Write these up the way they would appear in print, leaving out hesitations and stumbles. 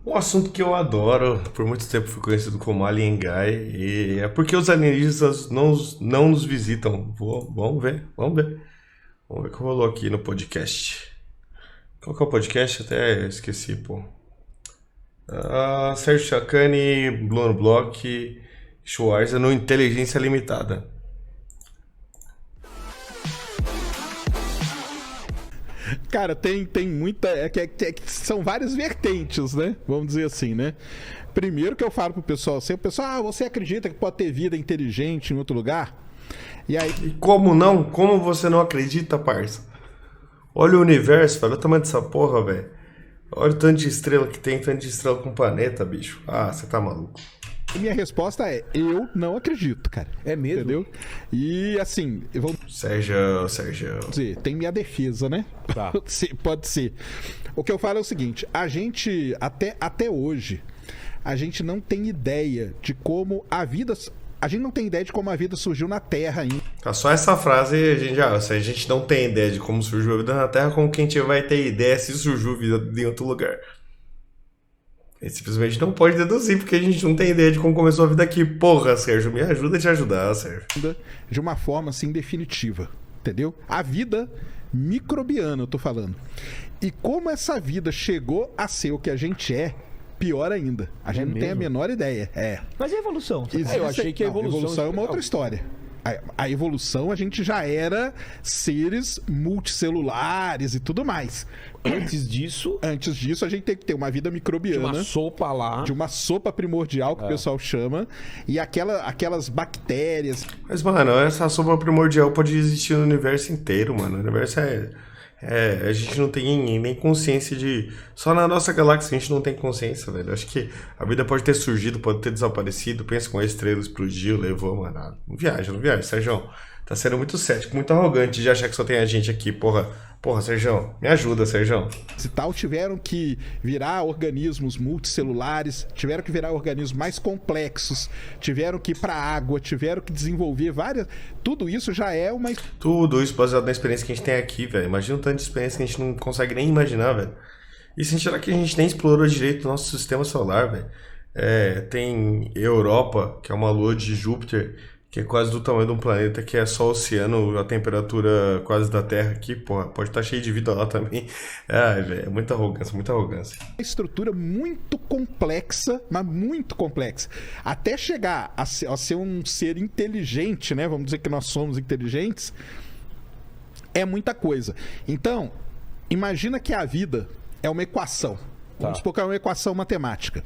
Um assunto que eu adoro, por muito tempo fui conhecido como Alien Guy, e é porque os alienígenas não nos visitam. Vamos ver, vamos ver. Vamos ver o que rolou aqui no podcast. Qual que é o podcast? Até esqueci, pô. Sérgio Chacani, Bruno Bloch, Schwarzer no Inteligência Limitada. Cara, tem muita. São várias vertentes, né? Vamos dizer assim, né? Primeiro que eu falo pro pessoal assim, o pessoal, você acredita que pode ter vida inteligente em outro lugar? E aí. E como não? Como você não acredita, parça? Olha o universo, velho. Olha o tamanho dessa porra, velho. Olha o tanto de estrela que tem, tanto de estrela com planeta, bicho. Ah, você tá maluco. E minha resposta é: eu não acredito, cara. É mesmo? Entendeu? E assim, vamos Sérgio. dizer, tem minha defesa, né? Tá. Pode ser. O que eu falo é o seguinte: a gente, até hoje, a gente não tem ideia de como a vida. A gente não tem ideia de como a vida surgiu na Terra ainda. Tá, só essa frase se a gente não tem ideia de como surgiu a vida na Terra, como que a gente vai ter ideia se surgiu vida em outro lugar? A gente simplesmente não pode deduzir, porque a gente não tem ideia de como começou a vida aqui. Porra, Sérgio, me ajuda a te ajudar, Sérgio. De uma forma assim definitiva, entendeu? A vida microbiana, eu tô falando. E como essa vida chegou a ser o que a gente é, pior ainda. A gente não tem a mesmo? menor ideia. É. Mas e a evolução? Eu achei que a evolução é uma outra Ah, história. A evolução, a gente já era seres multicelulares e tudo mais. Antes disso, Antes disso, a gente tem que ter uma vida de microbiana. uma sopa lá. De uma sopa primordial, que o pessoal chama. E aquelas bactérias. Mas, mano, essa sopa primordial pode existir no universo inteiro, mano. O universo a gente não tem nem consciência de. Só na nossa galáxia a gente não tem consciência, velho. Acho que a vida pode ter surgido, pode ter desaparecido. Pensa com a estrela explodiu, levou, mano. Não viaja, Sérgio. Tá sendo muito cético, muito arrogante de achar que só tem a gente aqui, porra. Porra, Sérgio, me ajuda, Sérgio. E tal, tiveram que virar organismos multicelulares, tiveram que virar organismos mais complexos, tiveram que ir para a água, tiveram que desenvolver várias. Tudo isso já é uma. Tudo isso baseado na experiência que a gente tem aqui, velho. Imagina o tanto de experiência que a gente não consegue nem imaginar, velho. E sem tirar que a gente nem explorou direito o nosso sistema solar, velho. Tem Europa, que é uma lua de Júpiter, que é quase do tamanho de um planeta, que é só oceano, a temperatura quase da Terra aqui, porra, pode estar cheio de vida lá também. Ai, velho, é muita arrogância, muita arrogância. Estrutura muito complexa, mas muito complexa. Até chegar a ser um ser inteligente, né? Vamos dizer que nós somos inteligentes, é muita coisa. Então, imagina que a vida é uma equação. Vamos supor que é uma equação matemática.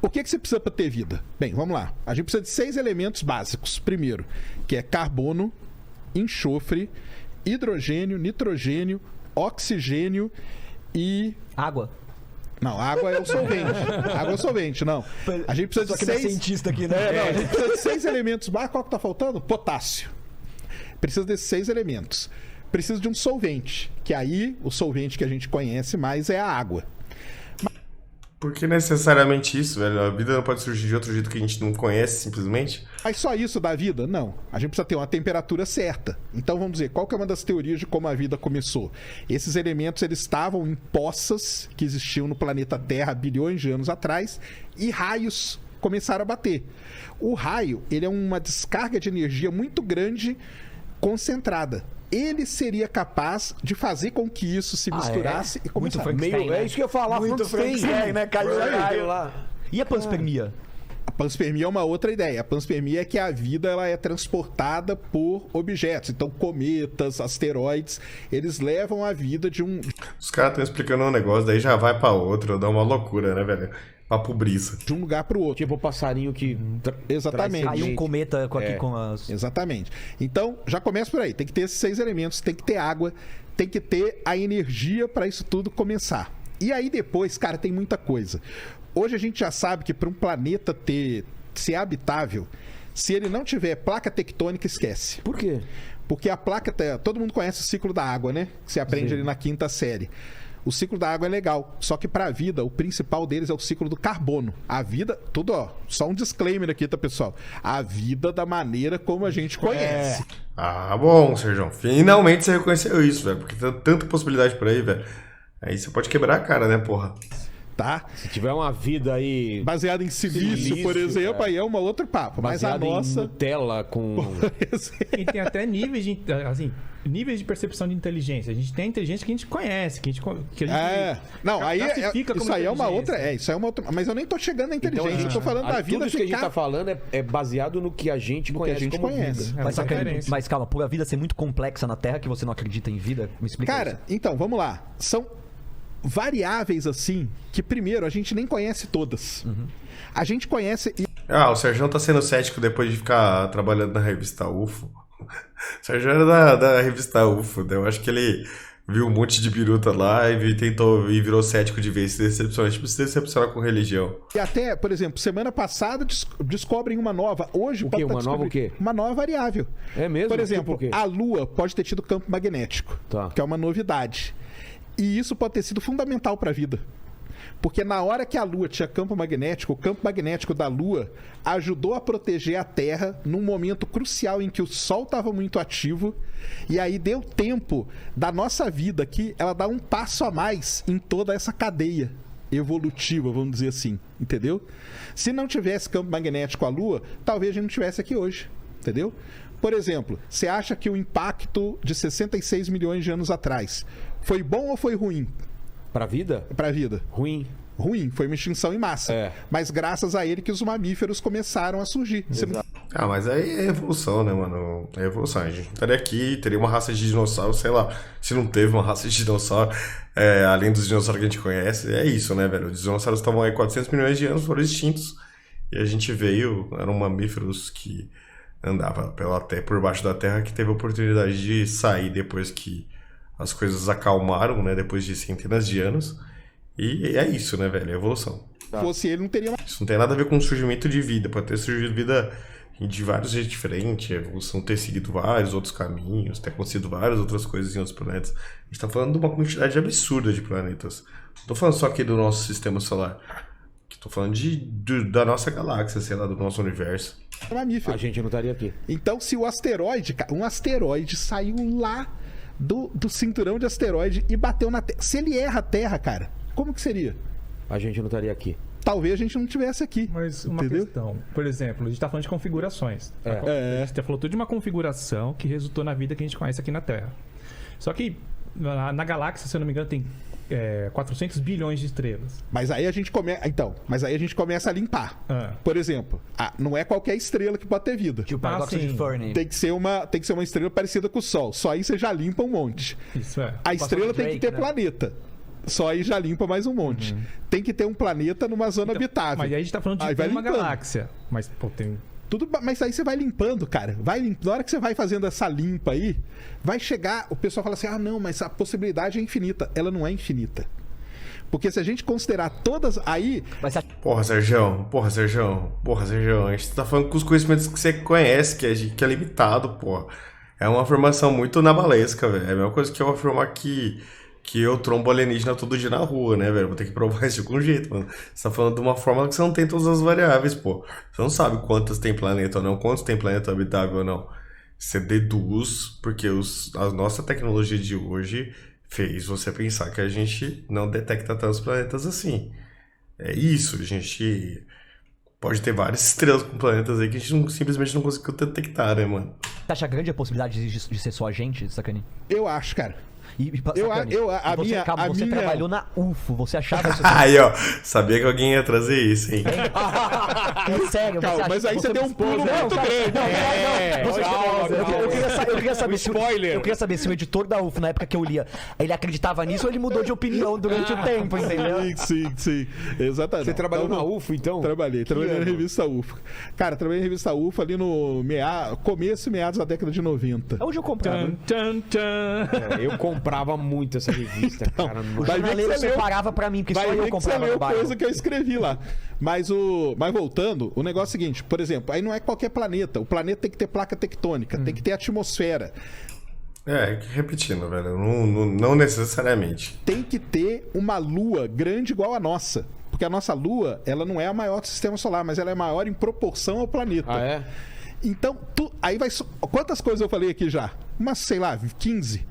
O que você precisa para ter vida? Bem, vamos lá. A gente precisa de 6 elementos básicos. Primeiro, que é carbono, enxofre, hidrogênio, nitrogênio, oxigênio e... Água. Não, água é o solvente. Água é o solvente, não. A gente precisa de 6... cientista aqui, né? A gente precisa de 6 elementos básicos. Qual que tá faltando? Potássio. Precisa desses 6 elementos. Precisa de um solvente, que aí o solvente que a gente conhece mais é a água. Por que necessariamente isso, velho? A vida não pode surgir de outro jeito que a gente não conhece, simplesmente? Mas só isso da vida? Não. A gente precisa ter uma temperatura certa. Então vamos dizer, qual que é uma das teorias de como a vida começou? Esses elementos eles estavam em poças que existiam no planeta Terra bilhões de anos atrás e raios começaram a bater. O raio, ele é uma descarga de energia muito grande concentrada. Ele seria capaz de fazer com que isso se misturasse e começasse. É isso que eu ia falar. Muito Frankenstein, né? Caiu lá. E a panspermia? A panspermia é uma outra ideia. A panspermia é que a vida ela é transportada por objetos. Então, cometas, asteroides, eles levam a vida de um... Os caras estão explicando um negócio, daí já vai pra outro, dá uma loucura, né, velho? Papo brisa. de um lugar para o outro. Tipo o passarinho que... Exatamente. Caiu um cometa aqui com as... Exatamente. Então, já começa por aí. Tem que ter esses 6 elementos, tem que ter água, tem que ter a energia para isso tudo começar. E aí depois, cara, tem muita coisa. Hoje a gente já sabe que para um planeta ser habitável, se ele não tiver placa tectônica, esquece. Por quê? Porque a placa... Todo mundo conhece o ciclo da água, né? Que você aprende ali na 5ª série. O ciclo da água é legal, só que para a vida, o principal deles é o ciclo do carbono. A vida, tudo ó, só um disclaimer aqui, tá, pessoal? A vida da maneira como a gente conhece. Ah, bom, Sérgio. Finalmente você reconheceu isso, velho. Porque tem tanta possibilidade por aí, velho. Aí você pode quebrar a cara, né, porra? tá? Se tiver uma vida aí... Baseado em silício, por exemplo, aí é um outro papo. Mas a baseada em nossa... Nutella com... E tem até níveis de percepção de inteligência. A gente tem a inteligência que a gente conhece, que a gente não, aí classifica como isso aí é uma outra, inteligência. isso aí é uma outra, mas eu nem tô chegando na inteligência, eu tô falando da vida tudo isso que a gente ficar- tá falando é baseado no que a gente conhece gente como conhece. vida. Mas, referência. mas calma, por a vida ser muito complexa na Terra, que você não acredita em vida, me explica Cara, isso. então, vamos lá. São variáveis assim que primeiro a gente nem conhece todas. A gente conhece O Sérgio tá sendo cético depois de ficar trabalhando na revista UFO. O Sérgio era da revista UFO, né? Eu acho que ele viu um monte de biruta lá e virou cético de vez, se decepciona. Tipo, se decepcionar com religião. e até, por exemplo, semana passada descobrem uma nova. Hoje O quê? pode Uma nova o quê? Uma nova variável. É mesmo? Por exemplo, Tipo o quê? a Lua pode ter tido campo magnético, Tá. que é uma novidade. E isso pode ter sido fundamental para a vida. Porque na hora que a Lua tinha campo magnético, o campo magnético da Lua ajudou a proteger a Terra num momento crucial em que o Sol estava muito ativo. E aí deu tempo da nossa vida aqui, ela dá um passo a mais em toda essa cadeia evolutiva, vamos dizer assim, entendeu? Se não tivesse campo magnético a Lua, talvez a gente não estivesse aqui hoje, entendeu? Por exemplo, você acha que o impacto de 66 milhões de anos atrás foi bom ou foi ruim Pra vida? para a vida? Ruim. Ruim, foi uma extinção em massa. É. Mas graças a ele que os mamíferos começaram a surgir. Você não- Mas aí é evolução, né, mano? É evolução. A gente não estaria aqui, teria uma raça de dinossauro, sei lá. Se não teve uma raça de dinossauro, além dos dinossauros que a gente conhece, é isso, né, velho? Os dinossauros estavam aí 400 milhões de anos, foram extintos. E a gente veio, eram mamíferos que andavam por baixo da terra, que teve a oportunidade de sair depois que as coisas acalmaram, né, depois de centenas de anos. E é isso, né, velho? É evolução. fosse ele, não teria mais. Isso não tem nada a ver com o surgimento de vida. Pode ter surgido vida de vários jeitos diferentes, a evolução ter seguido vários outros caminhos, ter acontecido várias outras coisas em outros planetas. A gente tá falando de uma quantidade absurda de planetas. Não tô falando só aqui do nosso sistema solar. Tô falando da nossa galáxia, sei lá, do nosso universo. Mamífero. A gente não estaria aqui. Então, se o asteroide, um asteroide saiu lá do cinturão de asteroide e bateu na Terra. Se ele erra a Terra, cara, como que seria? A gente não estaria aqui. Talvez a gente não tivesse aqui. Mas uma entendeu? questão, por exemplo, a gente tá falando de configurações. A gente falou tudo de uma configuração que resultou na vida que a gente conhece aqui na Terra. Só que na galáxia, se eu não me engano, tem 400 bilhões de estrelas. Mas aí a gente começa. Então, mas aí a gente começa a limpar. Ah. Por exemplo, não é qualquer estrela que pode ter vida. Tipo o paradoxo sim. de Fermi. Tem que ser uma estrela parecida com o Sol. Só aí você já limpa um monte. Isso é. A estrela tem que Drake, ter né? planeta. Só aí já limpa mais um monte. Tem que ter um planeta numa zona habitável. Mas aí a gente tá falando Aí de vai uma limpando. galáxia. Mas, pô, tem. Mas aí você vai limpando, cara. Na hora que você vai fazendo essa limpa aí, vai chegar. O pessoal fala assim: não, mas a possibilidade é infinita. Ela não é infinita. Porque se a gente considerar todas. Aí. Mas você Porra, Sérgio. A gente tá falando com os conhecimentos que você conhece, que é limitado, porra. É uma afirmação muito nabalesca, velho. É a mesma coisa que eu afirmar que eu trombo alienígena todo dia na rua, né, velho? Vou ter que provar isso de algum jeito, mano. Você tá falando de uma forma que você não tem todas as variáveis, pô. Você não sabe quantas tem planeta ou não, quantos tem planeta habitável ou não. Você deduz, porque a nossa tecnologia de hoje fez você pensar que a gente não detecta tantos planetas assim. É isso, a gente pode ter várias estrelas com planetas aí que a gente simplesmente não conseguiu detectar, né, mano? acha grande a possibilidade de ser só a gente, Sacani? Eu acho, cara. Sacani, você trabalhou na UFO, você achava isso? Aí, ó, sabia que alguém ia trazer isso, hein? É sério, Calma, mas aí você deu um pulo muito grande. Eu queria saber se spoiler. eu queria saber se o editor da UFO, na época que eu lia, ele acreditava nisso ou ele mudou de opinião durante o tempo, entendeu? Sim. Exatamente. Você trabalhou na UFO, então? Trabalhei na revista UFO. Cara, trabalhei na revista UFO ali no começo e meados da década de 90. Hoje eu comprava. Eu comprava muito essa revista, cara. O jornaleiro separava pra mim, porque só eu comprava no bairro. Coisa que eu escrevi lá. Mas voltando, o negócio é o seguinte, por exemplo, aí não é qualquer planeta. O planeta tem que ter placa tectônica, tem que ter atmosfera. Repetindo, velho, não necessariamente. Tem que ter uma lua grande igual a nossa. Porque a nossa lua, ela não é a maior do sistema solar, mas ela é maior em proporção ao planeta. Ah, é? Então, aí vai... Quantas coisas eu falei aqui já? Umas, sei lá, 15.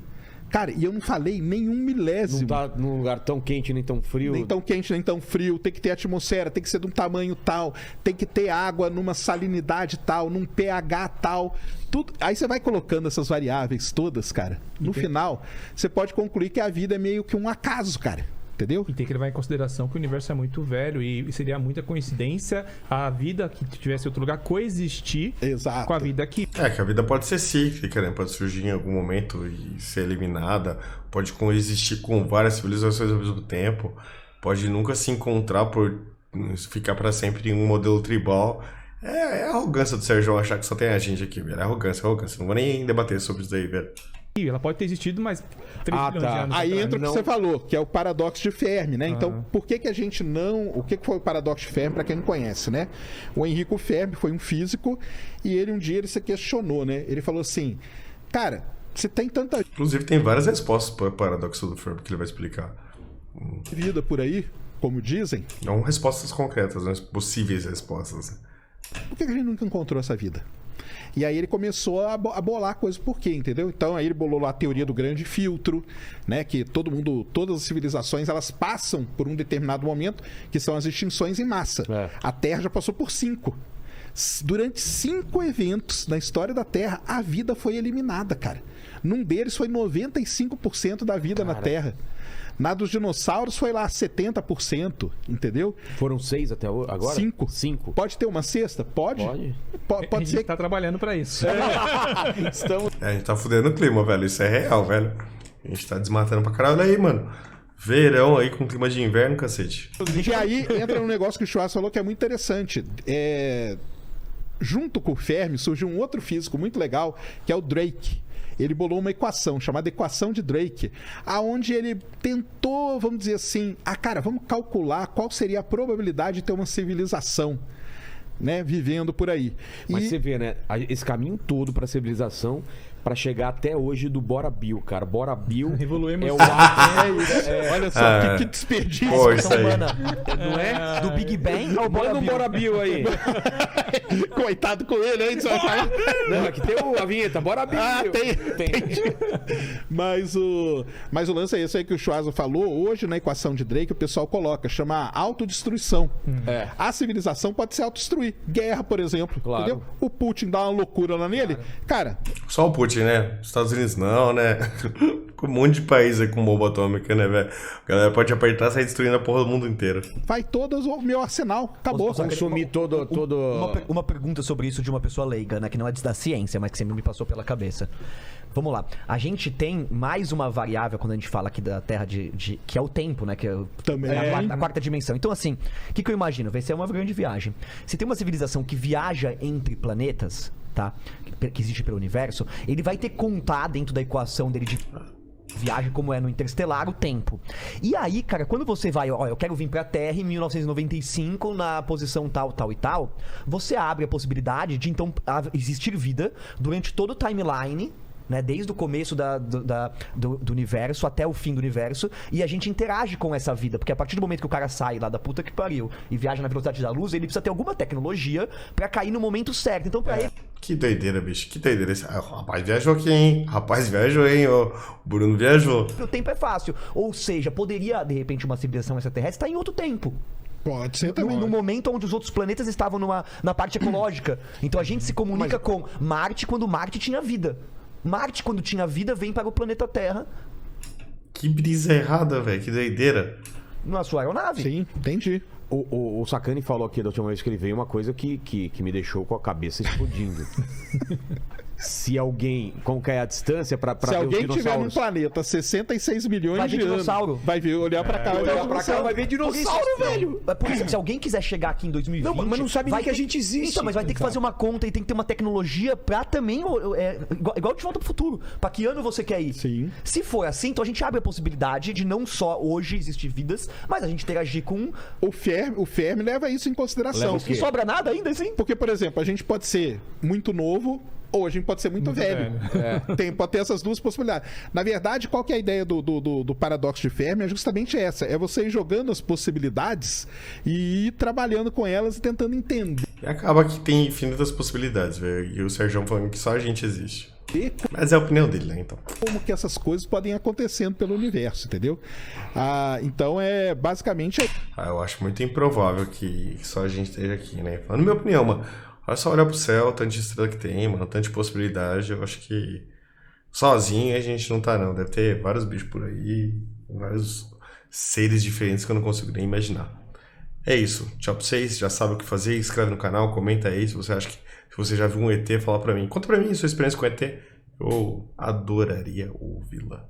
Cara, e eu não falei nenhum Não milésimo. tá num lugar tão quente nem tão frio. Nem tão quente, nem tão frio, tem que ter atmosfera, tem que ser de um tamanho tal, tem que ter água numa salinidade tal, num pH tal. Tudo. Aí você vai colocando essas variáveis todas, cara. No final, você pode concluir que a vida é meio que um acaso, cara. Entendeu? E tem que levar em consideração que o universo é muito velho e seria muita coincidência a vida que tivesse em outro lugar coexistir Exato. com a vida aqui. Que a vida pode ser cíclica, né? Pode surgir em algum momento e ser eliminada. Pode coexistir com várias civilizações ao mesmo tempo. Pode nunca se encontrar por ficar pra sempre em um modelo tribal. É a arrogância do Sérgio achar que só tem a gente aqui, velho. É arrogância. Não vou nem debater sobre isso daí, velho. Ela pode ter existido, mas 3 bilhões de anos Aí atrás. entra o que você falou, que é o paradoxo de Fermi, né? Então, por que a gente não... O que foi o paradoxo de Fermi, para quem não conhece, né? O Enrico Fermi foi um físico e ele um dia ele se questionou, né? Ele falou assim, cara, você tem tanta Inclusive, tem várias respostas para o paradoxo do Fermi que ele vai explicar. vida por aí, como dizem, Não respostas concretas, mas possíveis respostas. por que a gente nunca encontrou essa vida? E aí ele começou a bolar coisas por quê, entendeu? Então aí ele bolou lá a teoria do grande filtro, né? Que todas as civilizações, elas passam por um determinado momento, que são as extinções em massa. É. A Terra já passou por 5. Durante 5 eventos na história da Terra, a vida foi eliminada, cara. Num deles foi 95% da vida na Terra. Na dos dinossauros foi lá 70%, entendeu? Foram 6 até agora? 5. 5. Pode ter uma sexta? Pode. A Pode gente ser tá trabalhando pra isso. Estamos... A gente tá fudendo o clima, velho. Isso é real, velho. A gente tá desmatando pra caralho aí, mano. Verão aí com clima de inverno, cacete. E aí entra um negócio que o Schwarz falou que é muito interessante. Junto com o Fermi surgiu um outro físico muito legal, que é o Drake. Ele bolou uma equação chamada equação de Drake, aonde ele tentou, vamos dizer assim, vamos calcular qual seria a probabilidade de ter uma civilização, né, vivendo por aí. Mas você vê, né? Esse caminho todo pra civilização, pra chegar até hoje do Bora Bill, cara. Bora Bill Evoluímos. é o Olha só, que desperdício. Pô, isso aí. Humana. não é? Do Big Bang ao Manda um Bora Bill aí. Coitado com ele, hein? Só fala... Não, aqui tem a vinheta, Bora Bill. tem. Mas o lance é esse aí que o Schwarz falou. Hoje, na equação de Drake, o pessoal coloca, chama autodestruição. É. A civilização pode se autodestruir. Guerra, por exemplo. Claro. Entendeu? O Putin dá uma loucura lá nele. Cara, Só o Putin, né? Estados Unidos não, né? Com um monte de país aí com bomba atômica, né, velho? A galera pode apertar e sair destruindo a porra do mundo inteiro. vai todos o meu arsenal. Acabou. Consumir todo... Uma pergunta sobre isso de uma pessoa leiga, né? Que não é da ciência, mas que sempre me passou pela cabeça. Vamos lá. A gente tem mais uma variável quando a gente fala aqui da Terra que é o tempo, né? Que é Também. a quarta dimensão. Então, assim, o que eu imagino? Vai ser uma grande viagem. Se tem uma civilização que viaja entre planetas, tá? Que existe pelo universo, ele vai ter que contar dentro da equação dele de viagem como é no Interestelar, o tempo. E aí, cara, quando você vai, eu quero vir pra Terra em 1995 na posição tal, tal e tal, você abre a possibilidade de, então, existir vida durante todo o timeline, né, desde o começo do universo até o fim do universo, e a gente interage com essa vida, porque a partir do momento que o cara sai lá da puta que pariu e viaja na velocidade da luz, ele precisa ter alguma tecnologia pra cair no momento certo. Então, pra ele... Que doideira, bicho. Que doideira. O rapaz viajou aqui, hein? O Bruno viajou. O tempo é fácil. Ou seja, poderia, de repente, uma civilização extraterrestre estar em outro tempo. Pode ser também. No momento onde os outros planetas estavam na parte ecológica. Então a gente se comunica com Marte quando Marte tinha vida. Marte, quando tinha vida, vem para o planeta Terra Que brisa errada, velho. Que doideira. na sua aeronave. Sim, entendi. O Sacani falou aqui da última vez que ele veio uma coisa que me deixou com a cabeça explodindo. Se alguém, como que é a distância pra Se ver alguém os tiver num dinossauros? planeta 66 milhões Vai de ver anos, dinossauro. vai ver, olhar pra cá, olhar pra cá, vai ver dinossauro, velho. Por isso, se alguém quiser chegar aqui em 2020... Não, mas não sabe nem que a gente existe. Então, mas vai ter que fazer uma conta e tem que ter uma tecnologia pra também... igual de Volta pro Futuro. Pra que ano você quer ir? Sim. Se for assim, então a gente abre a possibilidade de não só hoje existir vidas, mas a gente interagir com... O Fermi leva isso em consideração. Leva o quê? Não sobra nada ainda, assim? Porque, por exemplo, a gente pode ser muito novo ou a gente pode ser muito velho. Pode ter essas duas possibilidades. Na verdade, qual que é a ideia do paradoxo de Fermi? É justamente essa. É você ir jogando as possibilidades e ir trabalhando com elas e tentando entender. E acaba que tem infinitas possibilidades, velho. E o Sérgio falando que só a gente existe. Mas é a opinião dele, né, então. como que essas coisas podem acontecendo pelo universo, entendeu? Então basicamente Eu acho muito improvável que só a gente esteja aqui, né? Falando minha opinião, mano. Olha só olhar pro céu, tanto de estrela que tem, mano, tanto de possibilidade. Eu acho que sozinho a gente não tá, não. Deve ter vários bichos por aí, vários seres diferentes que eu não consigo nem imaginar. É isso. Tchau pra vocês. Já sabe o que fazer. Inscreve no canal, comenta aí se você acha que. Se você já viu um ET, fala pra mim. Conta pra mim sua experiência com ET. Eu adoraria ouvi-la.